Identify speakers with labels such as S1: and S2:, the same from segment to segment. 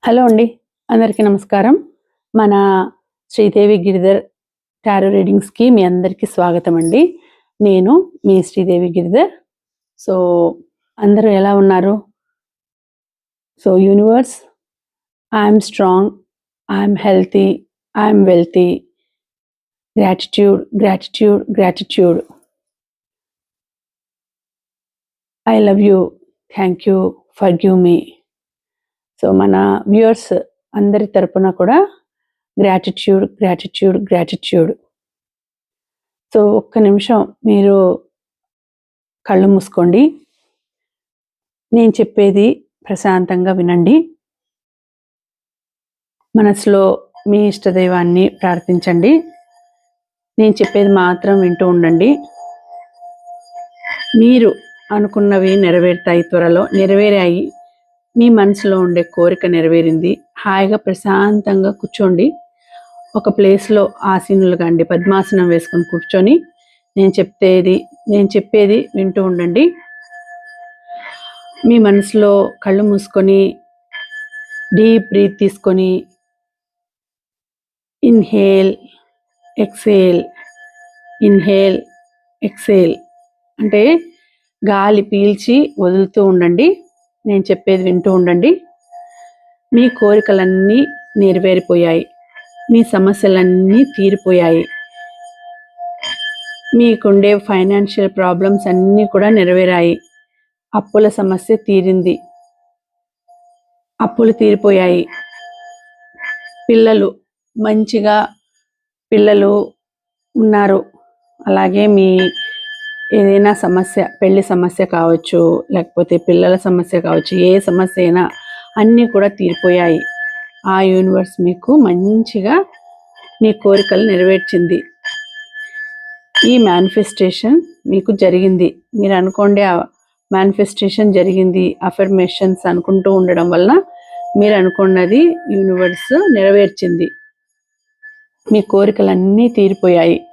S1: Hello అండి. అందరికీ నమస్కారం. మన శ్రీదేవి గిరిధర్ టారో రీడింగ్స్‌కి మీ అందరికీ స్వాగతం అండి. నేను మీ శ్రీదేవి గిరిధర్. సో, అందరూ ఎలా ఉన్నారు? So, universe, I am strong, I am healthy, I am wealthy. Gratitude, gratitude, gratitude. I love you. Thank you. Forgive me. So, మన వ్యూయర్స్ అందరి తరపున కూడా గ్రాటిట్యూడ్, గ్రాటిట్యూడ్, గ్రాటిట్యూడ్. సో, ఒక్క నిమిషం మీరు కళ్ళు మూసుకోండి. నేను చెప్పేది ప్రశాంతంగా వినండి. మనసులో మీ ఇష్టదైవాన్ని ప్రార్థించండి. నేను చెప్పేది మాత్రం వింటూ ఉండండి. మీరు అనుకున్నవి నెరవేరుతాయి, త్వరలో నెరవేరాయి. మీ మనసులో ఉండే కోరిక నెరవేరింది. హాయిగా ప్రశాంతంగా కూర్చోండి. ఒక ప్లేస్లో ఆసీనులుగా అండి, పద్మాసనం వేసుకొని కూర్చొని నేను చెప్పేది వింటూ ఉండండి. మీ మనసులో కళ్ళు మూసుకొని డీప్ బ్రీత్ తీసుకొని ఇన్హేల్ ఎక్సేల్, ఇన్హేల్ ఎక్సేల్ అంటే గాలి పీల్చి వదులుతూ ఉండండి. నేను చెప్పేది వింటూ ఉండండి. మీ కోరికలన్నీ నెరవేరిపోయాయి. మీ సమస్యలన్నీ తీరిపోయాయి. మీకుండే ఫైనాన్షియల్ ప్రాబ్లమ్స్ అన్నీ కూడా నెరవేరాయి. అప్పుల సమస్య తీరింది. అప్పులు తీరిపోయాయి. పిల్లలు ఉన్నారు. అలాగే మీ ఏదైనా సమస్య, పెళ్లి సమస్య కావచ్చు, లేకపోతే పిల్లల సమస్య కావచ్చు, ఏ సమస్య అయినా అన్నీ కూడా తీరిపోయాయి. ఆ యూనివర్స్ మీకు మంచిగా మీ కోరికలు నెరవేర్చింది. ఈ మేనిఫెస్టేషన్ మీకు జరిగింది. మీరు అనుకోండి, ఆ మేనిఫెస్టేషన్ జరిగింది. అఫర్మేషన్స్ అనుకుంటూ ఉండడం వలన మీరు అనుకున్నది యూనివర్స్ నెరవేర్చింది. మీ కోరికలన్నీ తీరిపోయాయి.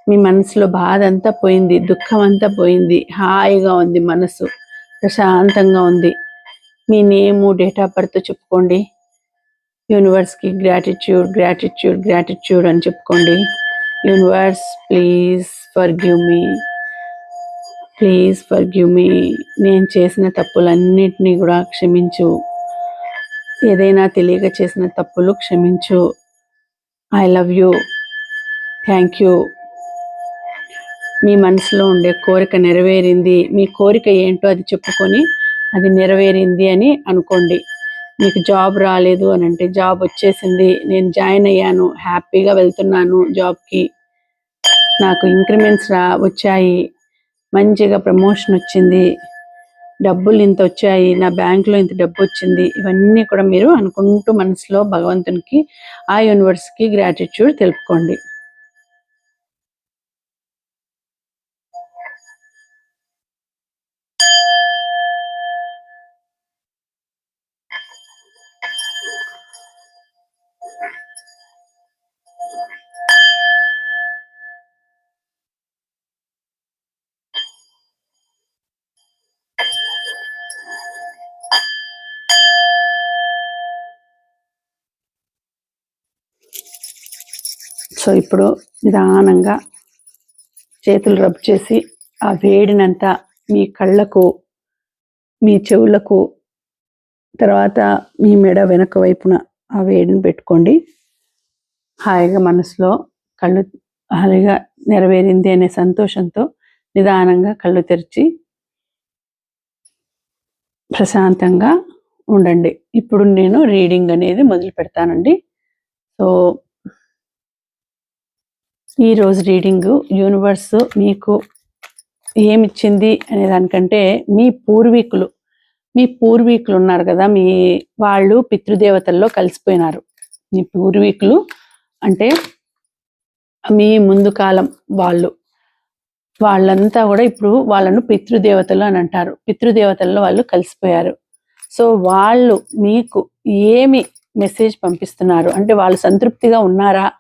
S1: మీ మనసులో బాధ అంతా పోయింది, దుఃఖం అంతా పోయింది. హాయిగా ఉంది, మనసు ప్రశాంతంగా ఉంది. మీ నేము, డేట్ ఆఫ్ బర్త్ చెప్పుకోండి. యూనివర్స్కి గ్రాటిట్యూడ్, గ్రాటిట్యూడ్, గ్రాటిట్యూడ్ అని చెప్పుకోండి. Universe, please forgive me, please forgive me. నేను చేసిన తప్పులన్నిటినీ కూడా క్షమించు. ఏదైనా తెలియక చేసిన తప్పులు క్షమించు. I love you. Thank you. మీ మనసులో ఉండే కోరిక నెరవేరింది. మీ కోరిక ఏంటో అది చెప్పుకొని అది నెరవేరింది అని అనుకోండి. మీకు జాబ్ రాలేదు అని అంటే జాబ్ వచ్చేసింది. నేను జాయిన్ అయ్యాను, హ్యాపీగా వెళ్తున్నాను జాబ్కి. నాకు ఇంక్రిమెంట్స్ వచ్చాయి, మంచిగా ప్రమోషన్ వచ్చింది, డబ్బులు ఇంత వచ్చాయి, నా బ్యాంకులో ఇంత డబ్బు వచ్చింది. ఇవన్నీ కూడా మీరు అనుకుంటూ మనసులో భగవంతునికి, ఆ యూనివర్స్కి గ్రాటిట్యూడ్ తెలుపుకోండి. సో, ఇప్పుడు నిదానంగా చేతులు రబ్ చేసి ఆ వేడినంతా మీ కళ్ళకు, మీ చెవులకు, తర్వాత మీ మెడ వెనక వైపున ఆ వేడిని పెట్టుకోండి. హాయిగా మనసులో కళ్ళు హాయిగా నెరవేరింది అనే సంతోషంతో నిదానంగా కళ్ళు తెరిచి ప్రశాంతంగా ఉండండి. ఇప్పుడు నేను రీడింగ్ అనేది మొదలు పెడతానండి. సో, ఈరోజు రీడింగు యూనివర్స్ మీకు ఏమిచ్చింది అనే దానికంటే, మీ పూర్వీకులు ఉన్నారు కదా, వాళ్ళు పితృదేవతల్లో కలిసిపోయినారు. మీ పూర్వీకులు అంటే మీ ముందు కాలం వాళ్ళంతా కూడా ఇప్పుడు వాళ్ళను పితృదేవతలు అని అంటారు. పితృదేవతల్లో వాళ్ళు కలిసిపోయారు. సో, వాళ్ళు మీకు ఏమి మెసేజ్ పంపిస్తున్నారు అంటే, వాళ్ళు సంతృప్తిగా ఉన్నారా,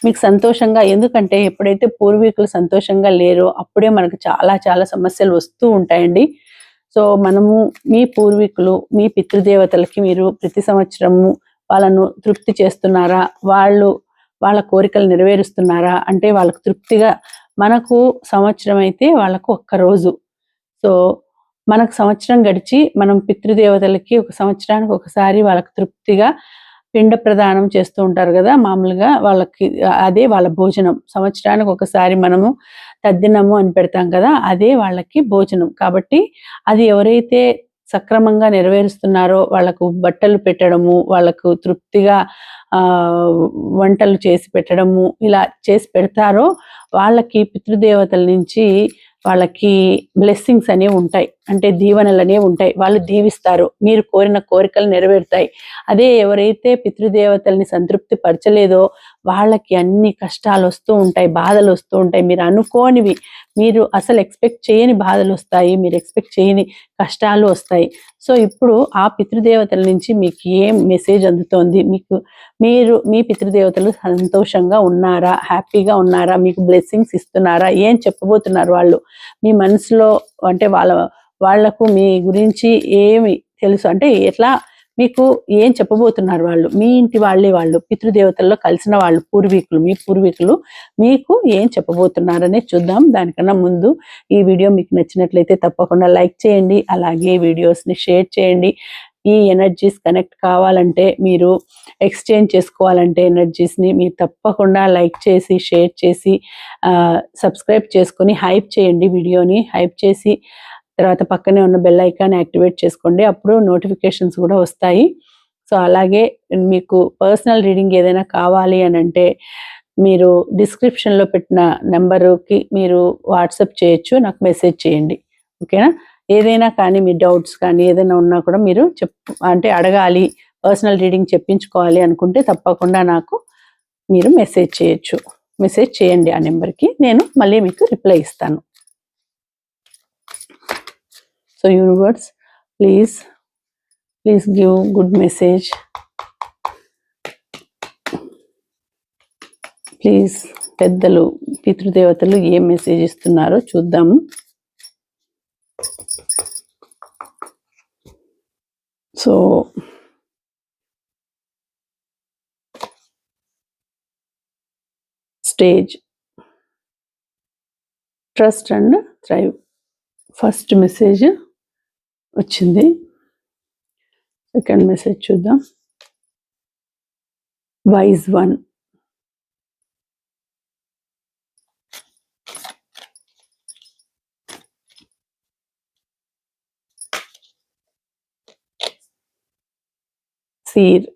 S1: మీకు సంతోషంగా? ఎందుకంటే ఎప్పుడైతే పూర్వీకులు సంతోషంగా లేరో అప్పుడే మనకు చాలా చాలా సమస్యలు వస్తూ ఉంటాయండి. సో, సో మనము మీ పూర్వీకులు, మీ పితృదేవతలకి మీరు ప్రతి సంవత్సరము వాళ్ళను తృప్తి చేస్తున్నారా, వాళ్ళ కోరికలు నెరవేరుస్తున్నారా అంటే వాళ్ళకు తృప్తిగా, మనకు సంవత్సరం అయితే వాళ్ళకు ఒక్కరోజు. సో మనకు సంవత్సరం గడిచి మనం పితృదేవతలకి ఒక సంవత్సరానికి ఒకసారి వాళ్ళకి తృప్తిగా పిండ ప్రదానం చేస్తూ ఉంటారు కదా మామూలుగా, వాళ్ళకి అదే వాళ్ళ భోజనం. సంవత్సరానికి ఒకసారి మనము తద్దినము అని పెడతాం కదా, అదే వాళ్ళకి భోజనం. కాబట్టి అది ఎవరైతే సక్రమంగా నెరవేరుస్తున్నారో వాళ్ళకు బట్టలు పెట్టడము, వాళ్ళకు తృప్తిగా వంటలు చేసి పెట్టడము, ఇలా చేసి పెడతారో వాళ్ళకి పితృదేవతల నుంచి వాళ్ళకి బ్లెస్సింగ్స్ అనేవి ఉంటాయి, అంటే దీవెనలు అనేవి ఉంటాయి. వాళ్ళు దీవిస్తారు, మీరు కోరిన కోరికలు నెరవేరుతాయి. అదే ఎవరైతే పితృదేవతల్ని సంతృప్తి పరచలేదో వాళ్ళకి అన్ని కష్టాలు వస్తూ ఉంటాయి, బాధలు వస్తూ ఉంటాయి. మీరు అనుకోనివి, మీరు అసలు ఎక్స్పెక్ట్ చేయని బాధలు వస్తాయి, మీరు ఎక్స్పెక్ట్ చేయని కష్టాలు వస్తాయి. సో ఇప్పుడు ఆ పితృదేవతల నుంచి మీకు ఏం మెసేజ్ అందుతోంది, మీరు మీ పితృదేవతలు సంతోషంగా ఉన్నారా, హ్యాపీగా ఉన్నారా, మీకు బ్లెస్సింగ్స్ ఇస్తున్నారా, ఏం చెప్పబోతున్నారు వాళ్ళు మీ మనసులో, అంటే వాళ్లకు మీ గురించి ఏమి తెలుసు, అంటే ఎట్లా మీకు ఏం చెప్పబోతున్నారు వాళ్ళు, మీ ఇంటి వాళ్ళు పితృదేవతల్లో కలిసిన వాళ్ళు పూర్వీకులు, మీ పూర్వీకులు మీకు ఏం చెప్పబోతున్నారనే చూద్దాం. దానికన్నా ముందు ఈ వీడియో మీకు నచ్చినట్లయితే తప్పకుండా లైక్ చేయండి, అలాగే వీడియోస్ని షేర్ చేయండి. ఈ ఎనర్జీస్ కనెక్ట్ కావాలంటే, మీరు ఎక్స్చేంజ్ చేసుకోవాలంటే ఎనర్జీస్ని మీరు తప్పకుండా లైక్ చేసి, షేర్ చేసి, సబ్స్క్రైబ్ చేసుకొని హైప్ చేయండి, వీడియోని హైప్ చేసి తర్వాత పక్కనే ఉన్న బెల్ ఐకాన్ యాక్టివేట్ చేసుకోండి, అప్పుడు నోటిఫికేషన్స్ కూడా వస్తాయి. సో అలాగే మీకు పర్సనల్ రీడింగ్ ఏదైనా కావాలి అని అంటే మీరు డిస్క్రిప్షన్లో పెట్టిన నెంబరుకి మీరు వాట్సాప్ చేయొచ్చు, నాకు మెసేజ్ చేయండి, ఓకేనా. ఏదైనా కానీ మీ డౌట్స్ కానీ ఏదైనా ఉన్నా కూడా మీరు అంటే అడగాలి, పర్సనల్ రీడింగ్ చెప్పించుకోవాలి అనుకుంటే తప్పకుండా నాకు మీరు మెసేజ్ చేయొచ్చు. మెసేజ్ చేయండి ఆ నెంబర్కి, నేను మళ్ళీ మీకు రిప్లై ఇస్తాను. So universe, please give good message. Please పెద్దలు, పితృదేవతలు ఏం మెసేజ్ ఇస్తున్నారో చూద్దాము. So stage, trust and thrive. First message వచ్చింది, సెకండ్ మెసేజ్ చూద్దాం. Wise one. Seer.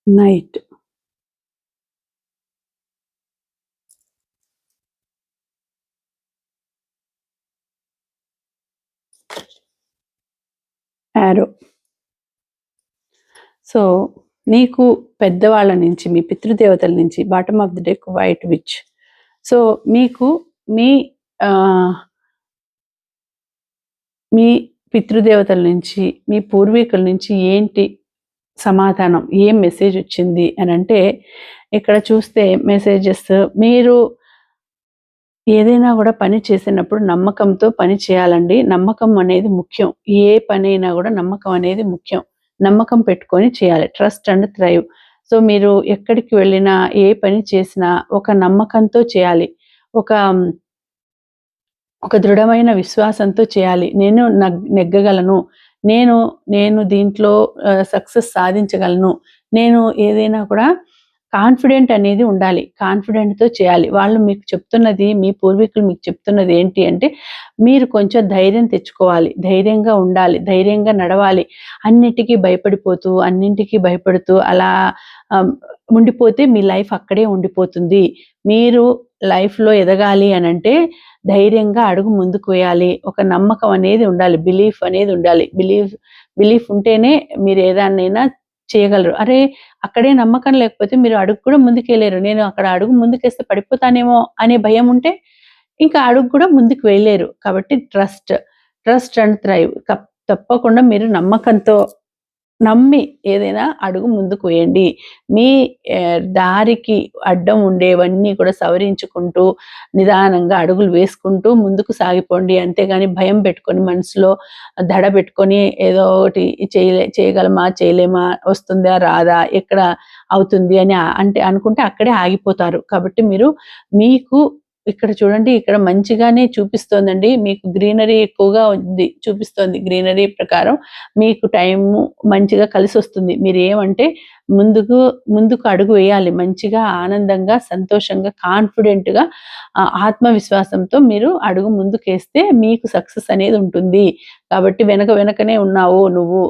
S1: Knight. Arrow. So నీకు పెద్దవాళ్ళ నుంచి, మీ పితృదేవతల నుంచి, bottom of the deck white witch. So మీకు మీ పితృదేవతల నుంచి, మీ పూర్వీకుల నుంచి ఏంటి సమాధానం, ఏం మెసేజ్ వచ్చింది అని అంటే, ఇక్కడ చూస్తే మెసేజెస్, మీరు ఏదైనా కూడా పని చేసినప్పుడు నమ్మకంతో పని చేయాలండి. నమ్మకం అనేది ముఖ్యం, ఏ పని అయినా కూడా నమ్మకం అనేది ముఖ్యం. నమ్మకం పెట్టుకొని చేయాలి. Trust and thrive. సో మీరు ఎక్కడికి వెళ్ళినా, ఏ పని చేసినా ఒక నమ్మకంతో చేయాలి, ఒక దృఢమైన విశ్వాసంతో చేయాలి. నేను నెగ్గగలను, నేను దీంట్లో సక్సెస్ సాధించగలను, నేను ఏదైనా కూడా కాన్ఫిడెంట్ అనేది ఉండాలి, కాన్ఫిడెంట్తో చేయాలి. వాళ్ళు మీకు చెప్తున్నది, మీ పూర్వీకులు మీకు చెప్తున్నది ఏంటి అంటే, మీరు కొంచెం ధైర్యం తెచ్చుకోవాలి, ధైర్యంగా ఉండాలి, ధైర్యంగా నడవాలి. అన్నిటికీ భయపడుతూ అలా ఉండిపోతే మీ లైఫ్ అక్కడే ఉండిపోతుంది. మీరు లైఫ్లో ఎదగాలి అని అంటే ధైర్యంగా అడుగు ముందుకు వేయాలి, ఒక నమ్మకం అనేది ఉండాలి, బిలీఫ్ అనేది ఉండాలి. బిలీఫ్ ఉంటేనే మీరు ఏదాన్నైనా చేయగలరు. అరే అక్కడే నమ్మకం లేకపోతే మీరు అడుగు కూడా ముందుకెళ్ళలేరు. నేను అక్కడ అడుగు ముందుకేస్తే పడిపోతానేమో అనే భయం ఉంటే ఇంకా అడుగు కూడా ముందుకు వెళ్ళలేరు. కాబట్టి ట్రస్ట్ అండ్ థ్రైవ్. తప్పకుండా మీరు నమ్మకంతో నమ్మి ఏదైనా అడుగు ముందుకు వేయండి. మీ దారికి అడ్డం ఉండేవన్నీ కూడా సవరించుకుంటూ, నిదానంగా అడుగులు వేసుకుంటూ ముందుకు సాగిపోండి. అంతేగాని భయం పెట్టుకొని, మనసులో దడ పెట్టుకొని ఏదో ఒకటి చేయగలమా? చేయలేమా? వస్తుందా? రాదా? ఎక్కడ అవుతుంది అని అంటే అనుకుంటే అక్కడే ఆగిపోతారు. కాబట్టి మీరు మీకు ఇక్కడ చూడండి, ఇక్కడ మంచిగానే చూపిస్తోందండి. మీకు గ్రీనరీ ఎక్కువగా ఉంది చూపిస్తోంది. గ్రీనరీ ప్రకారం మీకు టైము మంచిగా కలిసొస్తుంది. మీరేమంటే ముందుకు అడుగు వేయాలి. మంచిగా, ఆనందంగా, సంతోషంగా, కాన్ఫిడెంట్‌గా ఆత్మవిశ్వాసంతో మీరు అడుగు ముందుకేస్తే మీకు సక్సెస్ అనేది ఉంటుంది. కాబట్టి వెనకనే ఉన్నావు నువ్వు,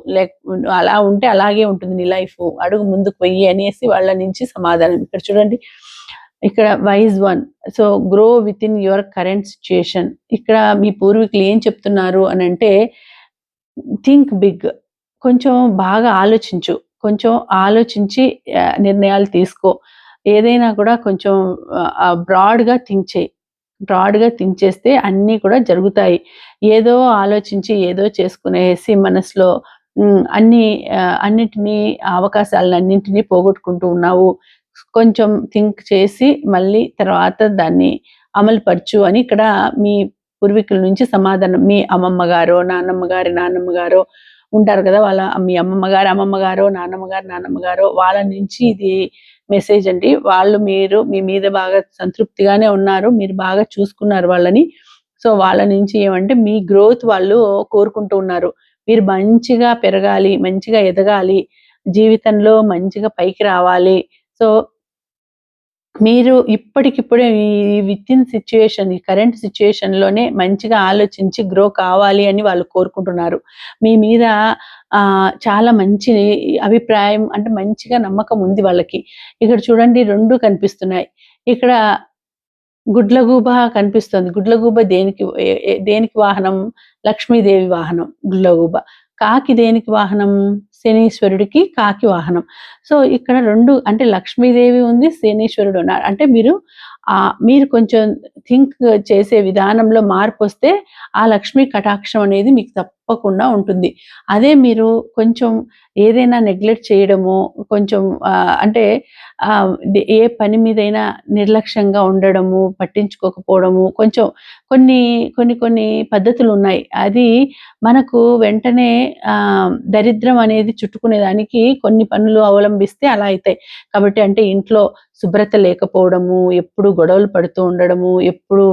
S1: అలా ఉంటే అలాగే ఉంటుంది నీ లైఫు. అడుగు ముందుకు వెయ్యి అనేసి వాళ్ళ నుంచి సమాధానం. ఇక్కడ చూడండి, ఇక్కడ wise 1. So, grow within your current situation. ఇక్కడ మీ పూర్వీకులు ఏం చెప్తున్నారు అనంటే, థింక్ బిగ్. కొంచెం బాగా ఆలోచించు. కొంచెం ఆలోచించి నిర్ణయాలు తీసుకో. ఏదైనా కూడా కొంచెం బ్రాడ్‌గా థింక్ చెయి. బ్రాడ్‌గా థింక్ చేస్తే అన్నీ కూడా జరుగుతాయి. ఏదో ఆలోచించి, ఏదో చేసుకునేసి మనసులో అన్నిటిని అవకాశాలన్నింటినీ పోగొట్టుకుంటూ ఉన్నావు. కొంచెం థింక్ చేసి మళ్ళీ తర్వాత దాన్ని అమలు పరచు అని ఇక్కడ మీ పూర్వీకుల నుంచి సమాధానం. మీ అమ్మమ్మ గారో, నాన్నమ్మ గారో ఉంటారు కదా! మీ అమ్మమ్మ గారో, నాన్నమ్మ గారో వాళ్ళ నుంచి ఇది మెసేజ్ అండి. మీరు మీ మీద బాగా సంతృప్తిగానే ఉన్నారు. మీరు బాగా చూసుకున్నారు వాళ్ళని. సో, వాళ్ళ నుంచి ఏమంటే మీ గ్రోత్ వాళ్ళు కోరుకుంటూ ఉన్నారు. మీరు మంచిగా పెరగాలి, మంచిగా ఎదగాలి, జీవితంలో మంచిగా పైకి రావాలి. సో, మీరు ఇప్పటికిప్పుడే ఈ వితిన్ సిట్యుయేషన్, ఈ కరెంట్ సిట్యుయేషన్‌లోనే మంచిగా ఆలోచించి గ్రో కావాలి అని వాళ్ళు కోరుకుంటున్నారు. మీ మీద చాలా మంచి అభిప్రాయం, అంటే మంచిగా నమ్మకం ఉంది వాళ్ళకి. ఇక్కడ చూడండి 2 కనిపిస్తున్నాయి. ఇక్కడ గుడ్లగూబ కనిపిస్తుంది. గుడ్లగూబ దేనికి వాహనం? లక్ష్మీదేవి వాహనం గుడ్లగూబ. కాకి దేనికి వాహనం? శనీశ్వరుడికి కాకి వాహనం. సో, ఇక్కడ 2 అంటే లక్ష్మీదేవి ఉంది, శనీశ్వరుడు ఉన్నారు. అంటే మీరు కొంచెం థింక్ చేసే విధానంలో మార్పొస్తే ఆ లక్ష్మీ కటాక్షం అనేది మీకు తప్పకుండా ఉంటుంది. అదే మీరు కొంచెం ఏదైనా నెగ్లెక్ట్ చేయడము, కొంచెం అంటే ఏ పని మీదైనా నిర్లక్ష్యంగా ఉండడము, పట్టించుకోకపోవడము, కొంచెం కొన్ని పద్ధతులున్నాయి. అది మనకు వెంటనే దరిద్రం అనేది చుట్టుకునేదానికి కొన్ని పనులు అవలంబిస్తే అలా అయితాయి. కాబట్టి అంటే ఇంట్లో శుభ్రత లేకపోవడము, ఎప్పుడు గొడవలు పడుతూ ఉండడము, ఎప్పుడు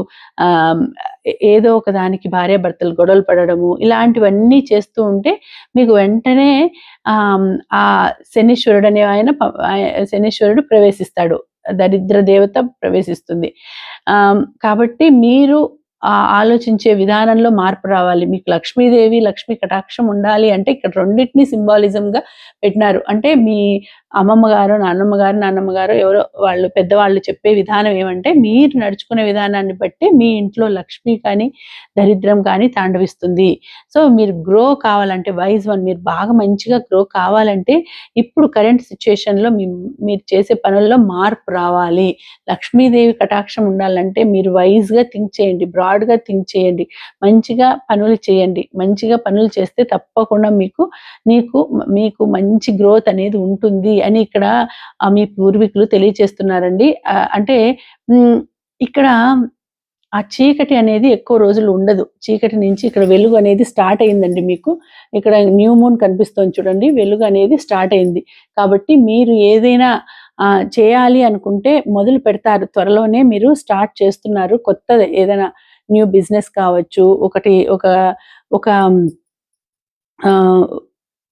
S1: ఏదో ఒక దానికి భార్యాభర్తలు గొడవలు పడడము, ఇలాంటివన్నీ చేస్తూ ఉంటే మీకు వెంటనే ఆ శనీశ్వరుడు అనే శనీశ్వరుడు ప్రవేశిస్తాడు. దరిద్ర దేవత ప్రవేశిస్తుంది. కాబట్టి మీరు ఆలోచించే విధానంలో మార్పు రావాలి. మీకు లక్ష్మీదేవి, లక్ష్మీ కటాక్షం ఉండాలి అంటే ఇక్కడ రెండిటిని సింబాలిజంగా పెట్టినారు. అంటే మీ అమ్మమ్మ గారో, నాన్నమ్మ గారో ఎవరో వాళ్ళు పెద్దవాళ్ళు చెప్పే విధానం ఏమంటే, మీరు నడుచుకునే విధానాన్ని బట్టి మీ ఇంట్లో లక్ష్మి కానీ, దరిద్రం కానీ తాండవిస్తుంది. సో, మీరు గ్రో కావాలంటే వైజ్ 1 మీరు బాగా మంచిగా గ్రో కావాలంటే ఇప్పుడు కరెంట్ సిట్యుయేషన్‌లో మీరు చేసే పనుల్లో మార్పు రావాలి. లక్ష్మీదేవి కటాక్షం ఉండాలంటే మీరు వైజ్‌గా థింక్ చేయండి. బ్రాడ్‌గా థింక్ చేయండి. మంచిగా పనులు చేయండి. మంచిగా పనులు చేస్తే తప్పకుండా మీకు మంచి గ్రోత్ అనేది ఉంటుంది అని ఇక్కడ మీ పూర్వీకులు తెలియచేస్తున్నారండి. అంటే ఇక్కడ ఆ చీకటి అనేది ఎక్కువ రోజులు ఉండదు. చీకటి నుంచి ఇక్కడ వెలుగు అనేది స్టార్ట్ అయిందండి మీకు. ఇక్కడ న్యూ మూన్ కనిపిస్తోంది చూడండి. వెలుగు అనేది స్టార్ట్ అయింది. కాబట్టి మీరు ఏదైనా చేయాలి అనుకుంటే మొదలు పెడతారు. త్వరలోనే మీరు స్టార్ట్ చేస్తున్నారు. కొత్తది ఏదైనా న్యూ బిజినెస్ కావచ్చు.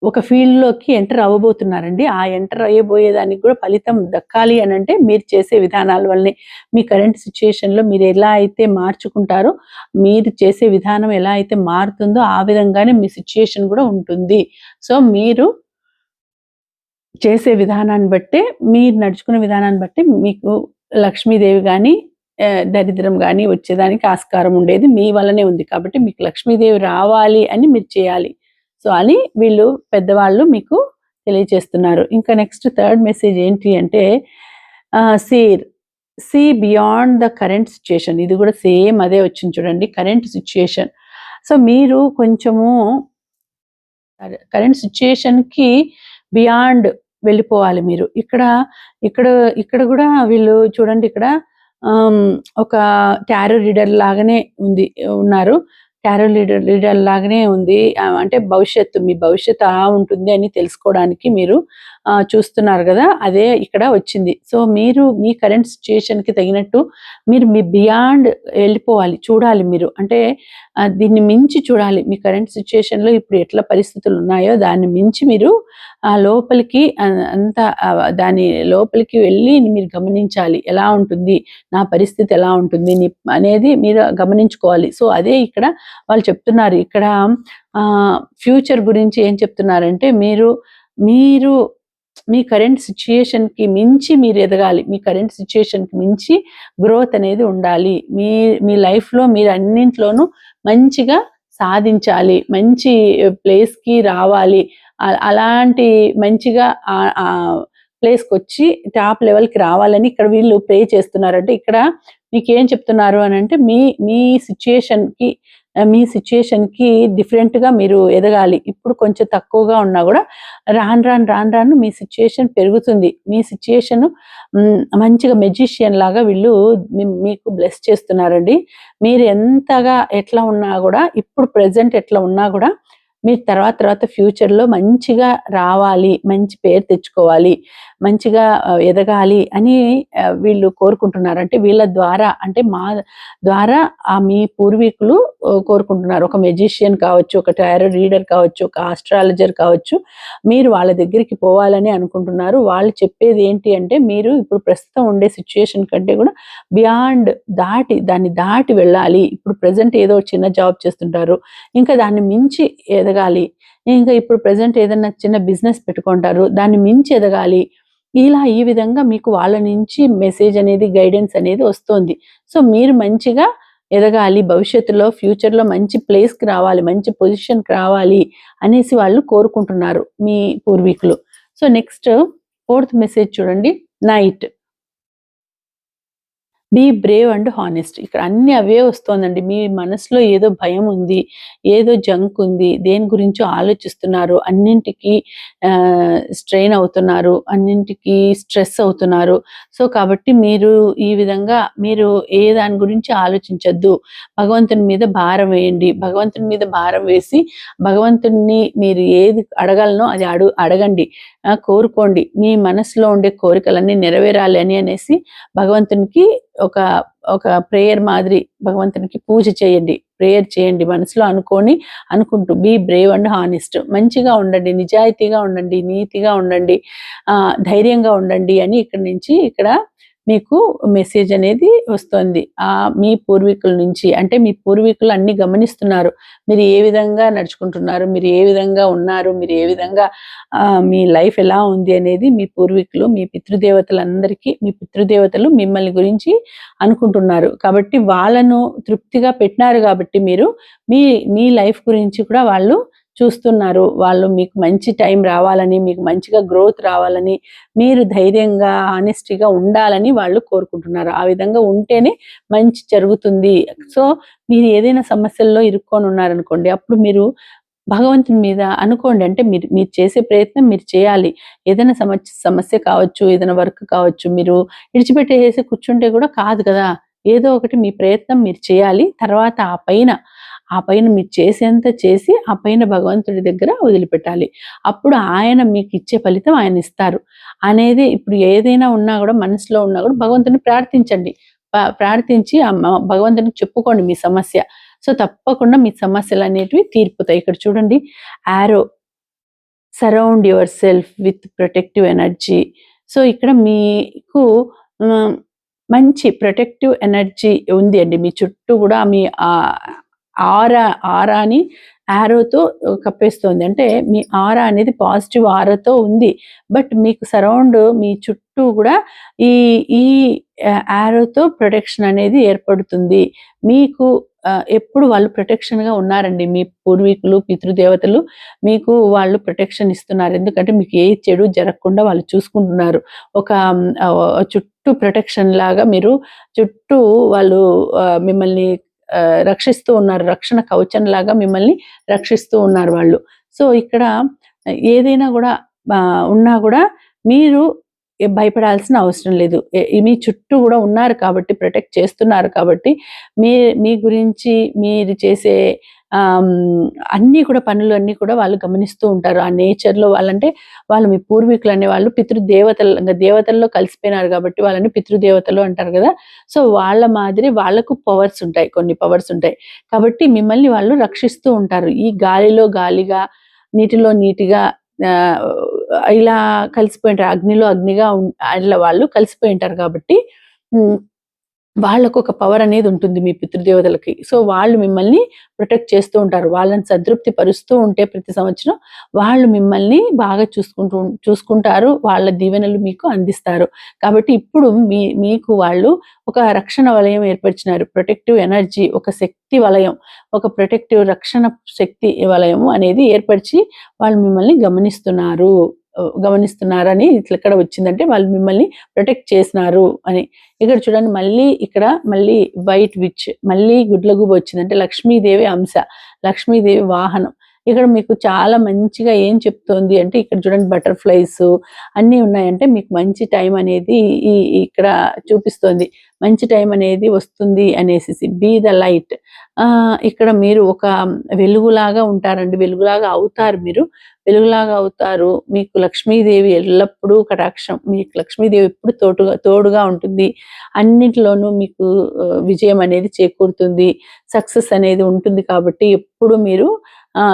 S1: ఒక ఫీల్డ్‌లోకి ఎంటర్ అవ్వబోతున్నారండి. ఆ ఎంటర్ అయ్యబోయేదానికి కూడా ఫలితం దక్కాలి అనంటే మీరు చేసే విధానాల వల్లనే. మీ కరెంట్ సిట్యుయేషన్‌లో మీరు ఎలా అయితే మార్చుకుంటారో, మీరు చేసే విధానం ఎలా అయితే మారుతుందో ఆ విధంగానే మీ సిట్యుయేషన్ కూడా ఉంటుంది. సో, మీరు చేసే విధానాన్ని బట్టే, మీరు నడుచుకునే విధానాన్ని బట్టి మీకు లక్ష్మీదేవి గాని, దరిద్రం గాని వచ్చేదానికి ఆస్కారం ఉండేది మీ వల్లనే ఉంది. కాబట్టి మీకు లక్ష్మీదేవి రావాలి అని మీరు చేయాలి. సో, అని వీళ్ళు పెద్దవాళ్ళు మీకు తెలియచేస్తున్నారు. ఇంకా నెక్స్ట్ థర్డ్ మెసేజ్ ఏంటి అంటే see beyond the current situation. ఇది కూడా సేమ్ అదే వచ్చింది చూడండి, కరెంట్ సిట్యుయేషన్. సో, మీరు కొంచెము కరెంట్ సిచ్యుయేషన్‌కి బియాండ్ వెళ్ళిపోవాలి మీరు. ఇక్కడ ఇక్కడ ఇక్కడ గూడా వీళ్ళు చూడండి ఇక్కడ ఆహ్, ఒక టారో రీడర్ లాగానే ఉన్నారు. టారో రీడర్ లాగానే ఉంది. అంటే మీ భవిష్యత్తు ఎలా ఉంటుంది అని తెలుసుకోవడానికి మీరు చూస్తున్నారు గదా! అదే ఇక్కడ వచ్చింది. సో, మీరు మీ కరెంట్ సిట్యుయేషన్‌కి తగినట్టు మీరు మీ బియాండ్ ఎళ్ళిపోవాలి. చూడాలి మీరు. అంటే దీన్ని మించి చూడాలి. మీ కరెంట్ సిట్యుయేషన్‌లో ఇప్పుడు ఎట్లా పరిస్థితులున్నాయో దాన్ని మించి మీరు లోపలికి దాని లోపలికి వెళ్ళి మీరు గమనించాలి. ఎలా ఉంటుంది? నా పరిస్థితి ఎలా ఉంటుంది? అనేది మీరు గమనించుకోవాలి. సో, అదే ఇక్కడ వాళ్ళు చెప్తున్నారు. ఇక్కడ ఫ్యూచర్ గురించి ఏం చెప్తున్నారంటే మీరు మీ కరెంట్ సిట్యుయేషన్‌కి మించి మీరు ఎదగాలి. మీ కరెంట్ సిట్యుయేషన్‌కి మించి గ్రోత్ అనేది ఉండాలి. మీ లైఫ్‌లో మీరు అన్నింట్లోనూ మంచిగా సాధించాలి. మంచి ప్లేస్‌కి రావాలి. అలాంటి మంచిగా ప్లేస్‌కొచ్చి టాప్ లెవెల్‌కి రావాలని ఇక్కడ వీళ్ళు ప్రే చేస్తున్నారు. అంటే ఇక్కడ మీకేం చెప్తున్నారు అనంటే మీ సిట్యుయేషన్‌కి మీ సిట్యుయేషన్‌కి డిఫరెంట్‌గా మీరు ఎదగాలి. ఇప్పుడు కొంచెం తక్కువగా ఉన్నా గూడా రాను మీ సిట్యుయేషన్ పెరుగుతుంది. మీ సిట్యుయేషను మంచిగా మెజిషియన్ లాగా వీళ్ళు మీకు బ్లెస్ చేస్తున్నారండి. మీరు ఎంతగా ఎట్లా ఉన్నా గూడా ఇప్పుడు ప్రెజెంట్ ఎట్లా ఉన్నా గూడా మీరు తర్వాత ఫ్యూచర్‌లో మంచిగా రావాలి, మంచి పేరు తెచ్చుకోవాలి, మంచిగా ఎదగాలి అని వీళ్ళు కోరుకుంటున్నారు. అంటే వీళ్ళ ద్వారా అంటే మా ద్వారా మీ పూర్వీకులు కోరుకుంటున్నారు. ఒక మెజిషియన్ కావచ్చు, ఒక టారో రీడర్ కావచ్చు, ఒక ఆస్ట్రాలజర్ కావచ్చు. మీరు వాళ్ళ దగ్గరికి పోవాలని అనుకుంటున్నారు. వాళ్ళు చెప్పేది ఏంటి అంటే మీరు ఇప్పుడు ప్రస్తుతం ఉండే సిట్యుయేషన్ కంటే కూడా బియాండ్ దాన్ని దాటి వెళ్ళాలి. ఇప్పుడు ప్రెజెంట్ ఏదో చిన్న జాబ్ చేస్తుంటారు. ఇంకా దాన్ని మించి ఎదగాలి. ఇంకా ఇప్పుడు ప్రెజెంట్ ఏదన్నా చిన్న బిజినెస్ పెట్టుకుంటారు. దాన్ని మించి ఎదగాలి. ఈ విధంగా మీకు వాళ్ళ నుంచి మెసేజ్ అనేది, గైడెన్స్ అనేది వస్తోంది. సో, మీరు మంచిగా ఎదగాలి. భవిష్యత్తులో, ఫ్యూచర్‌లో మంచి ప్లేస్‌కి రావాలి, మంచి పొజిషన్‌కి రావాలి అనేసి వాళ్ళు కోరుకుంటున్నారు మీ పూర్వీకులు. సో, నెక్స్ట్ ఫోర్త్ మెసేజ్ చూడండి. Night. Be brave and honest. ఇక్కడ అన్నీ అవే వస్తోందండి. మీ మనసులో ఏదో భయం ఉంది, ఏదో జంక్ ఉంది, దేని గురించో ఆలోచిస్తున్నారు, అన్నింటికి స్ట్రెయిన్ అవుతున్నారు, అన్నింటికి స్ట్రెస్ అవుతున్నారు. సో, కాబట్టి మీరు ఈ విధంగా మీరు ఏ దాని గురించి ఆలోచించొద్దు. భగవంతుని మీద భారం వేయండి. భగవంతుని మీద భారం వేసి భగవంతుడిని మీరు ఏది అడగాలనో అది అడగండి. కోరుకోండి. మీ మనసులో ఉండే కోరికలన్నీ నెరవేరాలి అనేసి భగవంతునికి ఒక ఒక ప్రేయర్ మాదిరి భగవంతునికి పూజ చేయండి. ప్రేయర్ చేయండి. మనసులో అనుకుంటూ బీ బ్రేవ్ అండ్ హానెస్ట్. మంచిగా ఉండండి, నిజాయితీగా ఉండండి, నీతిగా ఉండండి, ధైర్యంగా ఉండండి అని ఇక్కడ మీకు మెసేజ్ అనేది వస్తుంది. మీ పూర్వీకుల నుంచి. అంటే మీ పూర్వీకులు అన్నీ గమనిస్తున్నారు. మీరు ఏ విధంగా నడుచుకుంటున్నారు, మీరు ఏ విధంగా ఉన్నారు, మీరు ఏ విధంగా మీ లైఫ్ ఎలా ఉంది అనేది మీ పూర్వీకులు, మీ పితృదేవతలు మిమ్మల్ని గురించి అనుకుంటున్నారు. కాబట్టి వాళ్ళను తృప్తిగా పెట్టినారు కాబట్టి మీరు మీ లైఫ్ గురించి కూడా వాళ్ళు చూస్తున్నారు. వాళ్ళు మీకు మంచి టైం రావాలని, మీకు మంచిగా గ్రోత్ రావాలని, మీరు ధైర్యంగా, హానెస్టీగా ఉండాలని వాళ్ళు కోరుకుంటున్నారు. ఆ విధంగా ఉంటేనే మంచి జరుగుతుంది. సో, మీరు ఏదైనా సమస్యల్లో ఇరుక్కొని ఉన్నారనుకోండి, అప్పుడు మీరు భగవంతుని మీద అనుకోండి. అంటే మీరు చేసే ప్రయత్నం మీరు చేయాలి. ఏదైనా సమస్య కావచ్చు, ఏదైనా వర్క్ కావచ్చు, మీరు విడిచిపెట్టేసేసి కూర్చుంటే కూడా కాదు కదా! ఏదో ఒకటి మీ ప్రయత్నం మీరు చేయాలి. తర్వాత ఆ పైన మీరు చేసేంత చేసి, ఆ పైన భగవంతుడి దగ్గర వదిలిపెట్టాలి. అప్పుడు ఆయన మీకిచ్చే ఫలితం ఆయన ఇస్తారు. అనేది ఇప్పుడు ఏదైనా ఉన్నా గూడా, మనసులో ఉన్నా గూడా భగవంతుడిని ప్రార్థించండి. ప్రార్థించి భగవంతునికి చెప్పుకోండి మీ సమస్య. సో, తప్పకుండా మీ సమస్యలనేటివి తీరిపోతాయి. ఇక్కడ చూడండి arrow surround your self with protective energy. So, ఇక్కడ మీకు ఆహ్, మంచి ప్రొటెక్టివ్ ఎనర్జీ ఉంది అండి. మీ చుట్టూ గూడా మీ ఆరాని యారోతో కప్పేస్తోంది. అంటే మీ ఆరా అనేది పాజిటివ్ ఆరాతో ఉంది. బట్ మీకు మీ చుట్టూ గూడా ఈ ఈ యారోతో ప్రొటెక్షన్ అనేది ఏర్పడుతుంది. మీకు ఎప్పుడు వాళ్ళు ప్రొటెక్షన్‌గా ఉన్నారండి. మీ పూర్వీకులు, పితృదేవతలు మీకు వాళ్ళు ప్రొటెక్షన్ ఇస్తున్నారు. ఎందుకంటే మీకు ఏ చెడు జరగకుండా వాళ్ళు చూసుకుంటున్నారు. ఒక చుట్టూ ప్రొటెక్షన్ లాగా చుట్టూ వాళ్ళు మిమ్మల్ని రక్షిస్తూ ఉన్నారు. రక్షణ కవచంలాగా మిమ్మల్ని రక్షిస్తూ ఉన్నారు వాళ్ళు. సో ఇక్కడ ఏదైనా కూడా ఉన్నా కూడా మీరు భయపడాల్సిన అవసరం లేదు. మీ చుట్టూ కూడా ఉన్నారు కాబట్టి, ప్రొటెక్ట్ చేస్తున్నారు కాబట్టి, మీ గురించి మీరు చేసే అన్నీ కూడా పనులు అన్నీ కూడా వాళ్ళు గమనిస్తూ ఉంటారు. ఆ నేచర్‌లో వాళ్ళంటే వాళ్ళు మీ పూర్వీకులు అనేవాళ్ళు దేవతల్లో కలిసిపోయినారు కాబట్టి వాళ్ళని పితృదేవతలు అంటారు కదా! సో, వాళ్ళ మాదిరి వాళ్ళకు పవర్స్ ఉంటాయి. కొన్ని పవర్స్ ఉంటాయి. కాబట్టి మిమ్మల్ని వాళ్ళు రక్షిస్తూ ఉంటారు. ఈ గాలిలో గాలిగా, నీటిలో నీటిగా ఆహ్, ఇలా కలిసిపోయింటారు. అగ్నిలో అగ్నిగా అట్లా వాళ్ళు కలిసిపోయింటారు కాబట్టి హ్మ్. వాళ్ళకొక పవర్ అనేది ఉంటుంది మీ పితృదేవతలకి. సో, వాళ్ళు మిమ్మల్ని ప్రొటెక్ట్ చేస్తూ ఉంటారు. వాళ్ళని సంతృప్తి పరుస్తూ ఉంటే ప్రతి సంవత్సరం వాళ్ళు మిమ్మల్ని బాగా చూసుకుంటారు. వాళ్ళ దీవెనలు మీకు అందిస్తారు. కాబట్టి ఇప్పుడు మీకు వాళ్ళు ఒక రక్షణ వలయం ఏర్పరిచినారు. ప్రొటెక్టివ్ ఎనర్జీ, ఒక శక్తి వలయం, ఒక ప్రొటెక్టివ్ రక్షణ శక్తి వలయము అనేది ఏర్పరిచి వాళ్ళు మిమ్మల్ని గమనిస్తున్నారని ఇక్కడ వచ్చిందంటే వాళ్ళు మిమ్మల్ని ప్రొటెక్ట్ చేసినారు అని. ఇక్కడ చూడండి మళ్ళీ వైట్ విచ్, మళ్ళీ గుడ్లగూబ వచ్చిందంటే లక్ష్మీదేవి అంశ, లక్ష్మీదేవి వాహనం. ఇక్కడ మీకు చాలా మంచిగా ఏం చెప్తోంది అంటే ఇక్కడ చూడండి బటర్‌ఫ్లైస్ అన్నీ ఉన్నాయంటే మీకు మంచి టైం అనేది ఇక్కడ చూపిస్తోంది. మంచి టైం అనేది వస్తుంది అనేసేసి. Be the light. ఇక్కడ మీరు ఒక వెలుగులాగా ఉంటారండి. వెలుగులాగా అవుతారు మీరు. వెలుగులాగా అవుతారు. మీకు లక్ష్మీదేవి ఎల్లప్పుడూ కటాక్షం. మీకు లక్ష్మీదేవి ఎప్పుడు తోడుగా ఉంటుంది. అన్నిటిలోనూ మీకు విజయం అనేది చేకూరుతుంది. సక్సెస్ అనేది ఉంటుంది కాబట్టి ఎప్పుడు మీరు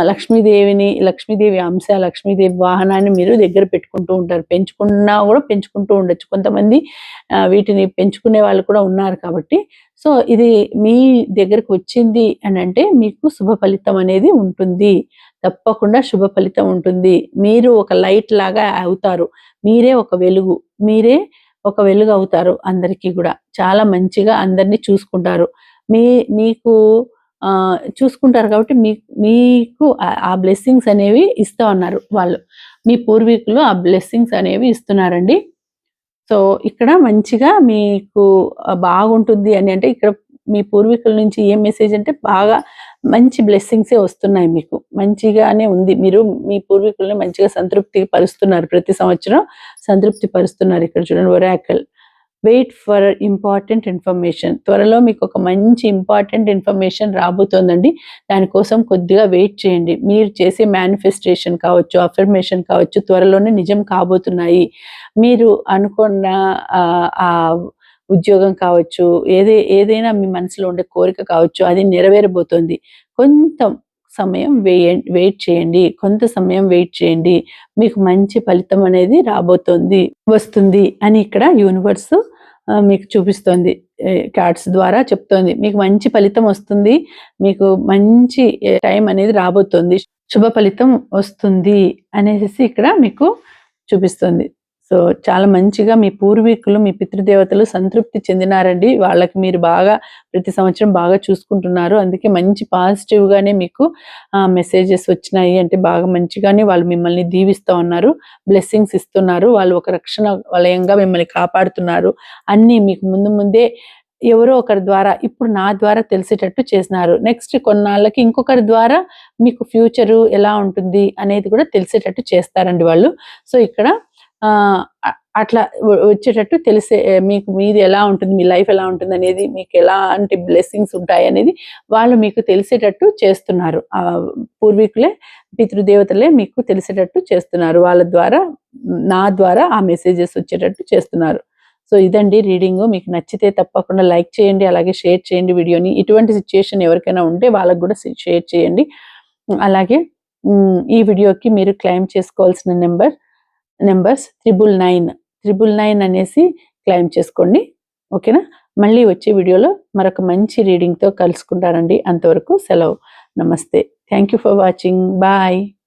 S1: లక్ష్మీదేవి అంశ, లక్ష్మీదేవి వాహనాన్ని మీరు దగ్గర పెట్టుకుంటూ ఉంటారు. పెంచుకున్నా కూడా పెంచుకుంటూ ఉండొచ్చు. కొంతమంది వీటిని పెంచుకునే వాళ్ళు కూడా ఉన్నారు కాబట్టి సో, ఇది మీ దగ్గరకు వచ్చింది అనంటే మీకు శుభ ఫలితం అనేది ఉంటుంది. తప్పకుండా శుభ ఫలితం ఉంటుంది. మీరు ఒక లైట్ లాగా అవుతారు. మీరే ఒక వెలుగు. మీరే ఒక వెలుగు అవుతారు అందరికీ గూడా. చాలా మంచిగా అందరిని చూసుకుంటారు. మీకు చూసుకుంటారు కాబట్టి మీకు ఆ బ్లెస్సింగ్స్ అనేవి ఇస్తా ఉన్నారు వాళ్ళు. మీ పూర్వీకులు ఆ బ్లెస్సింగ్స్ అనేవి ఇస్తున్నారండి. సో, ఇక్కడ మంచిగా మీకు బాగుంటుంది అని అంటే ఇక్కడ మీ పూర్వీకుల నుంచి ఏం మెసేజ్ అంటే బాగా మంచి బ్లెస్సింగ్సే వస్తున్నాయి మీకు. మంచిగానే ఉంది. మీరు మీ పూర్వీకుల్ని మంచిగా సంతృప్తి పరుస్తున్నారు. ప్రతి సంవత్సరం సంతృప్తి పరుస్తున్నారు. ఇక్కడ చూడండి oracle. Wait for important information. త్వరలో మీకు ఒక మంచి ఇంపార్టెంట్ ఇన్ఫర్మేషన్ రాబోతోందండి. దానికోసం కొద్దిగా వెయిట్ చేయండి. మీరు చేసే మేనిఫెస్టేషన్ కావచ్చు, అఫర్మేషన్ కావచ్చు త్వరలోనే నిజం కాబోతున్నాయి. మీరు అనుకున్న ఆ ఉద్యోగం కావచ్చు, ఏదైనా మీ మనసులో ఉండే కోరిక కావచ్చు అది నెరవేరబోతోంది. కొంత సమయం వెయిట్ చేయండి. కొంత సమయం వెయిట్ చేయండి. మీకు మంచి ఫలితం అనేది వస్తుంది అని ఇక్కడ యూనివర్స్ మీకు చూపిస్తోంది. కార్డ్స్ ద్వారా చెప్తోంది. మీకు మంచి ఫలితం వస్తుంది. మీకు మంచి టైం అనేది రాబోతోంది. శుభ ఫలితం వస్తుంది అనేసి ఇక్కడ మీకు చూపిస్తుంది. సో, చాలా మంచిగా మీ పూర్వీకులు, మీ పితృదేవతలు సంతృప్తి చెందినారండి. వాళ్ళకి మీరు ప్రతి సంవత్సరం బాగా చూసుకుంటున్నారు. అందుకే మంచి పాజిటివ్‌గానే మీకు మెసేజెస్ వచ్చినాయి. అంటే బాగా మంచిగానే వాళ్ళు మిమ్మల్ని దీవిస్తా ఉన్నారు. బ్లెస్సింగ్స్ ఇస్తున్నారు. వాళ్ళు ఒక రక్షణ వలయంగా మిమ్మల్ని కాపాడుతున్నారు. అన్నీ మీకు ముందే ఎవరో ఒకరి ద్వారా ఇప్పుడు నా ద్వారా తెలిసేటట్టు చేసినారు. నెక్స్ట్ కొన్నాళ్ళకి ఇంకొకరి ద్వారా మీకు ఫ్యూచరు ఎలా ఉంటుంది అనేది కూడా తెలిసేటట్టు చేస్తారండి వాళ్ళు. సో, ఇక్కడ అట్లా వచ్చేటట్టు మీది ఎలా ఉంటుంది, మీ లైఫ్ ఎలా ఉంటుంది అనేది, మీకు ఎలాంటి బ్లెస్సింగ్స్ ఉంటాయి అనేది వాళ్ళు మీకు తెలిసేటట్టు చేస్తున్నారు. పూర్వీకులే, పితృదేవతలే మీకు తెలిసేటట్టు చేస్తున్నారు. వాళ్ళ ద్వారా, నా ద్వారా ఆ మెసేజెస్ వచ్చేటట్టు చేస్తున్నారు. సో, ఇదండి రీడింగు. మీకు నచ్చితే తప్పకుండా లైక్ చేయండి. అలాగే షేర్ చేయండి వీడియోని. ఇటువంటి సిచ్యుయేషన్ ఎవరికైనా ఉంటే వాళ్ళకు కూడా షేర్ చేయండి. అలాగే ఈ వీడియోకి మీరు క్లెయిమ్ చేసుకోవాల్సిన నెంబర్స్ 999 అనేసి క్లెయిమ్ చేసుకోండి. ఓకేనా? మళ్ళీ వచ్చే వీడియోలో మరొక మంచి రీడింగ్‌తో కలుసుకుంటానండి. అంతవరకు సెలవు. నమస్తే. Thank you for watching. Bye.